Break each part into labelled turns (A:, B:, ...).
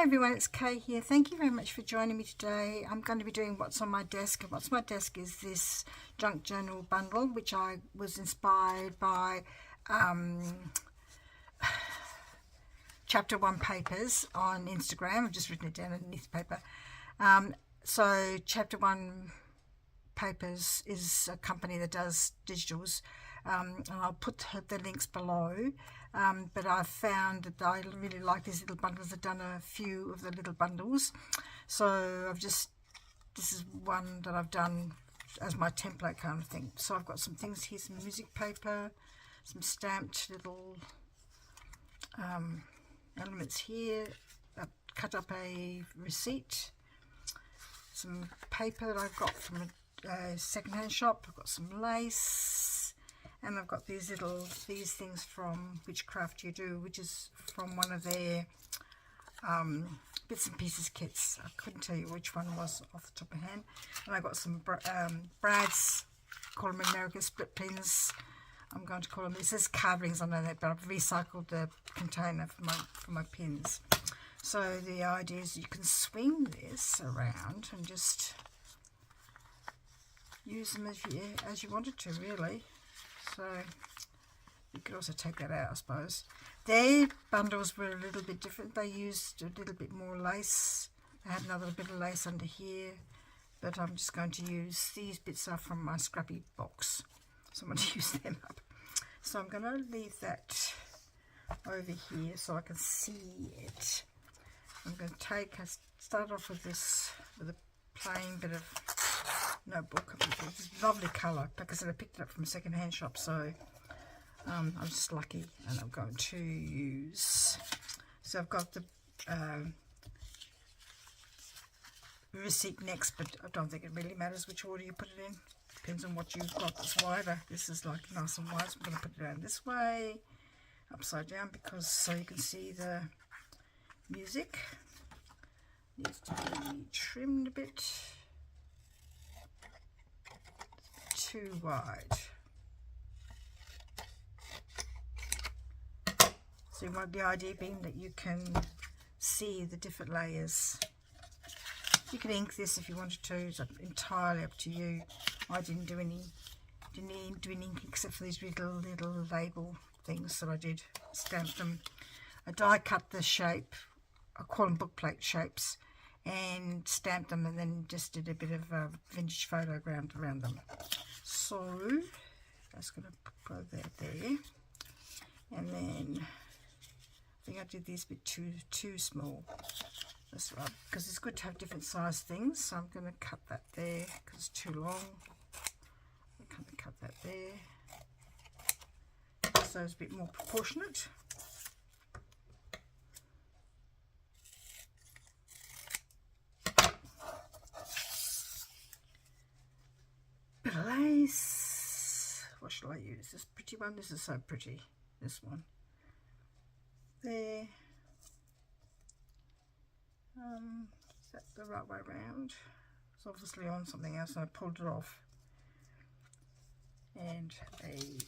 A: Hi everyone, it's Kay here. Thank you very much for joining me today. I'm going to be doing What's on My Desk. And What's on My Desk is this junk journal bundle, which I was inspired by chapteronepapers on Instagram. I've just written it down underneath the paper. So chapteronepapers is a company that does digitals, and I'll put the links below. But I've found that I really like these little bundles. I've done a few of the little bundles, so this is one that I've done as my template kind of thing. So I've got some things here, some music paper, some stamped little elements here. I've cut up a receipt, some paper that I've got from a second-hand shop. I've got some lace. And I've got these things from Witchcraft You Do, which is from one of their bits and pieces kits. I couldn't tell you which one was off the top of my head. And I've got some Brad's, call them American split pins. I'm going to call them, it says carvings on that, but I've recycled the container for my pins. So the idea is you can swing this around and just use them as you wanted to, really. So you could also take that out, I suppose. Their bundles were a little bit different. They used a little bit more lace. I had another bit of lace under here, but I'm just going to use these bits are from my scrappy box, so I'm going to use them up. So I'm going to leave that over here so I can see it. I'm going to start off with this, with a plain bit of notebook. It's a lovely colour. Like I said, I picked it up from a second-hand shop, so I'm just lucky. And I'm going to use, so I've got the receipt next, but I don't think it really matters which order you put it in. Depends on what you've got that's wider. This is like nice and wide, so I'm going to put it around this way, upside down, because so you can see the music. Needs to be trimmed a bit. Too wide. So the idea being that you can see the different layers. You can ink this if you wanted to. It's entirely up to you. I didn't do any ink except for these little label things that I did. Stamped them. I die cut the shape. I call them bookplate shapes, and stamped them, and then just did a bit of a vintage photogram around them. So that's going to put that there, and then I think I did these a bit too small. That's right, because it's good to have different size things. So I'm going to cut that there because it's too long. I'm going to cut that there, so it's a bit more proportionate. Bit of lace. What shall I use? This pretty one. This is so pretty. This one. There. Is that the right way around? It's obviously on something else, and I pulled it off. And a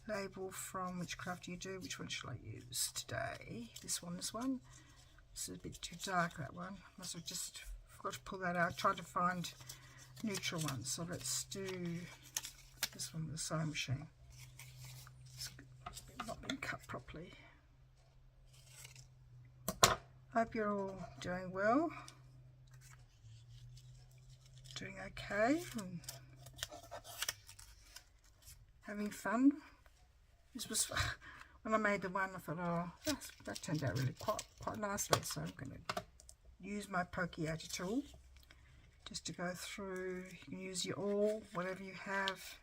A: label from Witchcraft You Do. Which one shall I use today? This one. This one. This is a bit too dark. That one. Must have just forgot to pull that out. I tried to find neutral ones, so let's do this one with the sewing machine. It's not been cut properly. Hope you're all doing well, doing okay, and having fun. This was when I made the one. I thought, oh, that turned out really quite nicely. So I'm going to use my pokey edge tool. Just to go through. You can use your awl, whatever you have.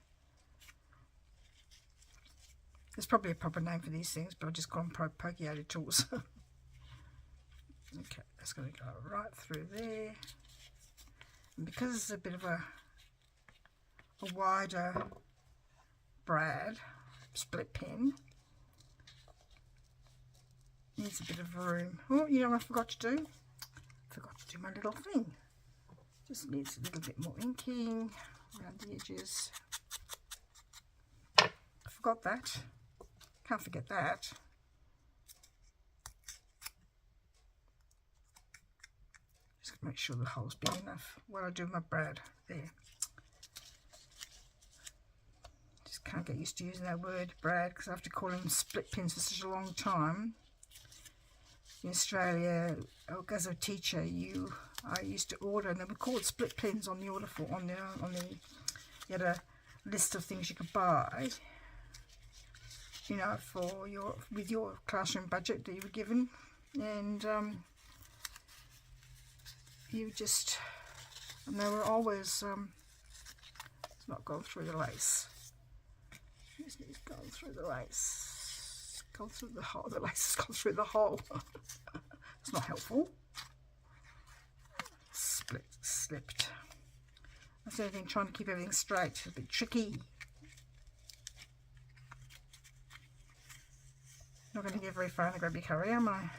A: There's probably a proper name for these things, but I'll just call them pokey tools. Okay, that's going to go right through there. And because it's a bit of a wider brad split pen, needs a bit of room. Oh, you know what I forgot to do? I forgot to do my little thing. Just needs a little bit more inking around the edges. I forgot that. Can't forget that. make sure the hole's big enough. While I do my brad there. Just can't get used to using that word brad because I have to call them split pins for such a long time. In Australia, as a teacher, I used to order, and they were called split pins on the order form. You had a list of things you could buy, you know, for with your classroom budget that you were given, and and they were always it's not gone through the lace. It's gone through the lace. Gone through the hole. The lace has gone through the hole. It's not helpful. Slipped. That's the only thing, trying to keep everything straight. It's a bit tricky. Not going to get very far in the grabby curry, am I?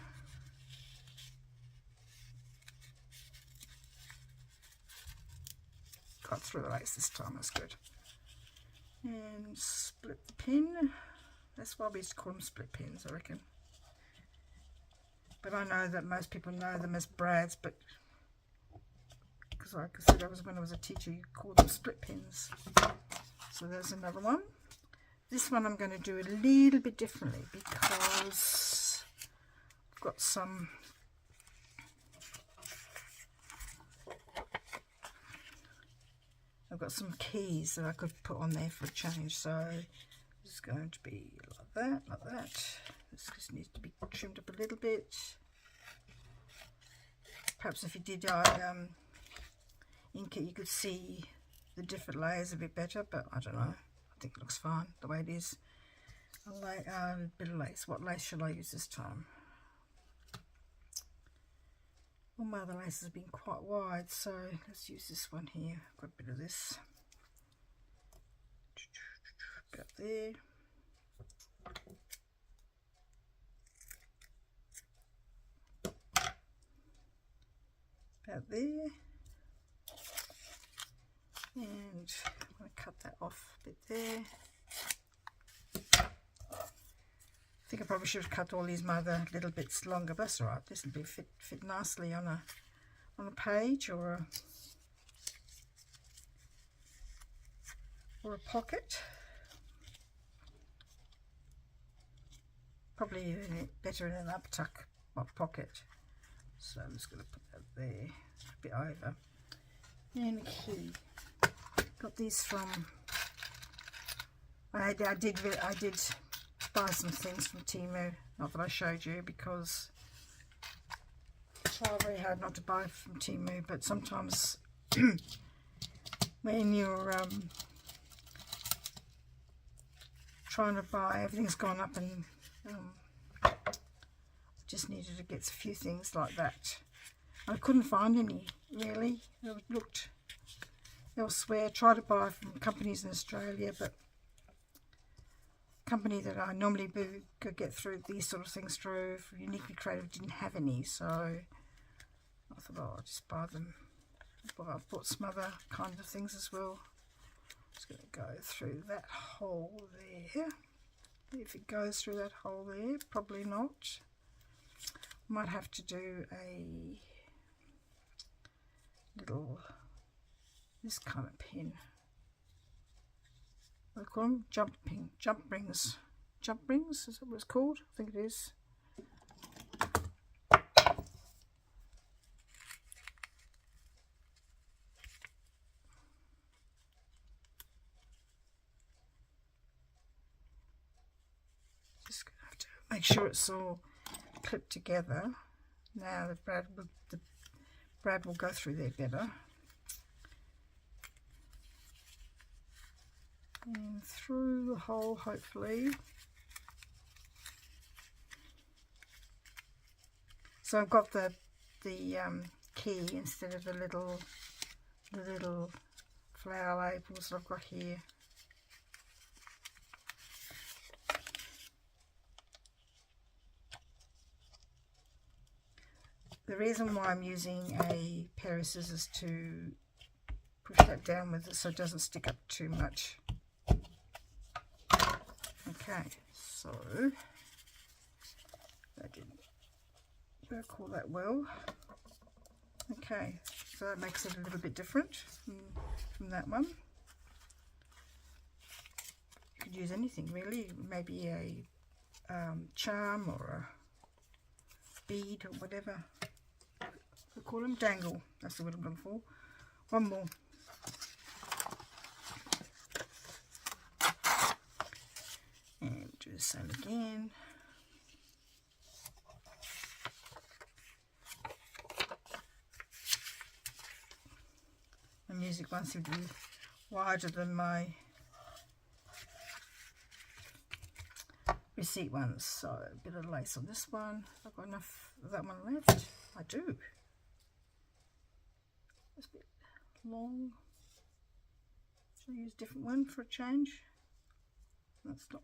A: Got through the lace this time, that's good. And split the pin. That's why we used to call them split pins, I reckon. But I know that most people know them as brads, but because like I said, when I was a teacher, you called them split pins. So there's another one. This one I'm going to do a little bit differently because I've got some keys that I could put on there for a change. So it's going to be like that. This just needs to be trimmed up a little bit. Perhaps if you did ink it, you could see the different layers a bit better, but I don't know. I think it looks fine the way it is. A bit of lace. What lace should I use this time? All my other laces have been quite wide, so let's use this one here. I've got a bit of this. About there. About there. And I'm going to cut that off a bit there. I think I probably should have cut all these other little bits longer, but that's all right. This will be fit nicely on a page or a pocket. Probably better in an uptuck pocket. So I'm just going to put that there, a bit over. And a key. Got these from. I did buy some things from Temu. Not that I showed you because I try very hard not to buy from Temu, but sometimes when you're trying to buy, everything's gone up, and I just needed to get a few things like that. I couldn't find any really. I looked elsewhere, tried to buy from companies in Australia, but company that I normally could get through these sort of things through, Uniquely Creative, didn't have any, so I thought, oh, I'll just buy them. But I've bought some other kind of things as well. Just going to go through that hole there. If it goes through that hole there, probably not. Might have to do a little, this kind of pin. What do I call them? Jump rings. Jump rings, is that what it's called? I think it is. Just gonna have to make sure it's all clipped together. Now the brad will go through there better. And through the hole, hopefully. So I've got the key instead of the little flower labels I've got here. The reason why I'm using a pair of scissors to push that down with it so it doesn't stick up too much. Okay, so that didn't work all that well. Okay, so that makes it a little bit different from that one. You could use anything really, maybe a charm or a bead or whatever. We call them dangle, that's the word I'm looking for. One more. And do the same again. My music ones seem to be wider than my receipt ones, so a bit of lace on this one. I've got enough of that one left. I do. It's a bit long. Should I use a different one for a change? That's not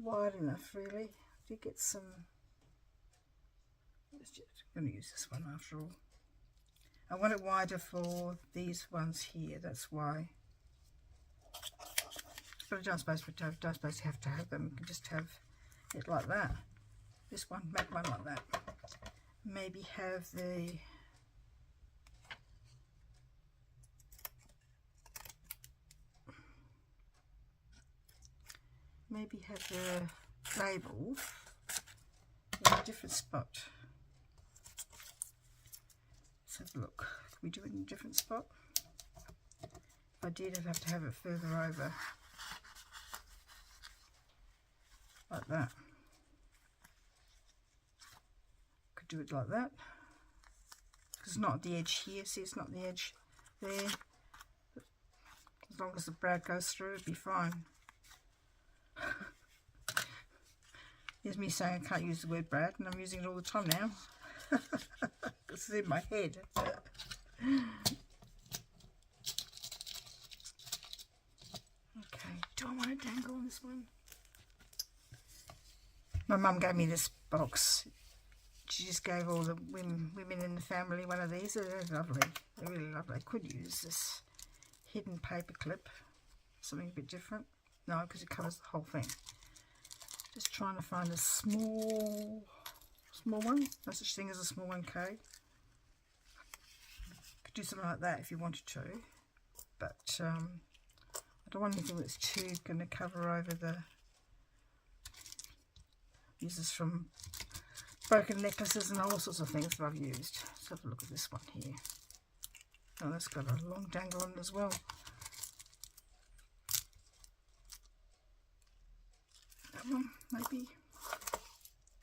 A: wide enough really. I did get some. I'm going to use this one after all. I want it wider for these ones here, that's why. But I don't suppose you have to have them. You can just have it like that. This one, make one like that. Maybe have the label in a different spot. Let's have a look. Can we do it in a different spot? If I did, I'd have to have it further over. Like that. Could do it like that. Because it's not at the edge here. See, it's not the edge there. As long as the brad goes through, it'd be fine. Here's me saying I can't use the word brad, and I'm using it all the time now. This is in my head. Okay, do I want to dangle on this one? My mum gave me this box. She just gave all the women in the family one of these. They're lovely. They're really lovely. I could use this hidden paper clip. Something a bit different. No, because it covers the whole thing. Just trying to find a small one. No such thing as a small one, K. Could do something like that if you wanted to. But I don't want anything that's too going to cover over the... Use this from broken necklaces and all sorts of things that I've used. Let's have a look at this one here. Oh, that's got a long dangle on it as well. That one, maybe.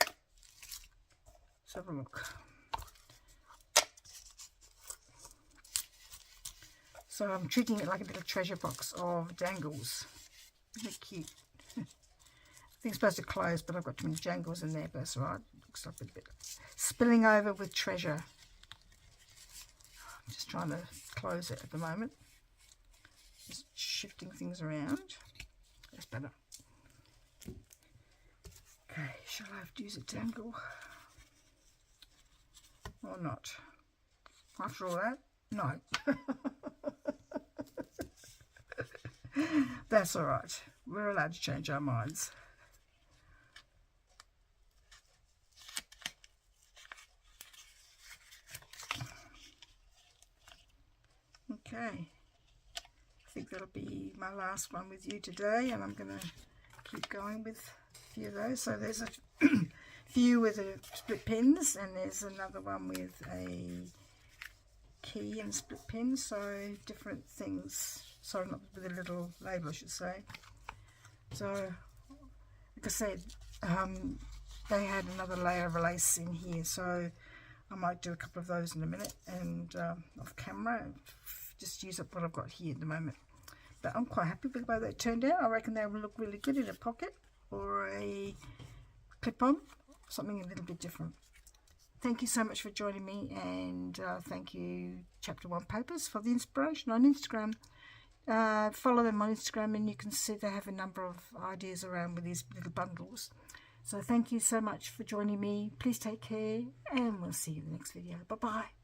A: Let's have a look. So I'm treating it like a little treasure box of dangles. Isn't it cute? I think it's supposed to close, but I've got too many jangles in there, but that's alright. Looks like a bit spilling over with treasure. I'm just trying to close it at the moment. Just shifting things around. That's better. Okay, shall I have to use a dangle? Or not? After all that? No. That's alright. We're allowed to change our minds. Okay, I think that'll be my last one with you today, and I'm going to keep going with a few of those. So there's a few with a split pins, and there's another one with a key and split pins, so different things. Sorry, not with a little label, I should say. So, like I said, they had another layer of lace in here, so I might do a couple of those in a minute, and off camera, just use up what I've got here at the moment. But I'm quite happy with the way they turned out. I reckon they will look really good in a pocket or a clip-on, something a little bit different. Thank you so much for joining me, and thank you Chapter 1 Papers for the inspiration on Instagram. Follow them on Instagram, and you can see they have a number of ideas around with these little bundles. So thank you so much for joining me. Please take care, and we'll see you in the next video. Bye bye.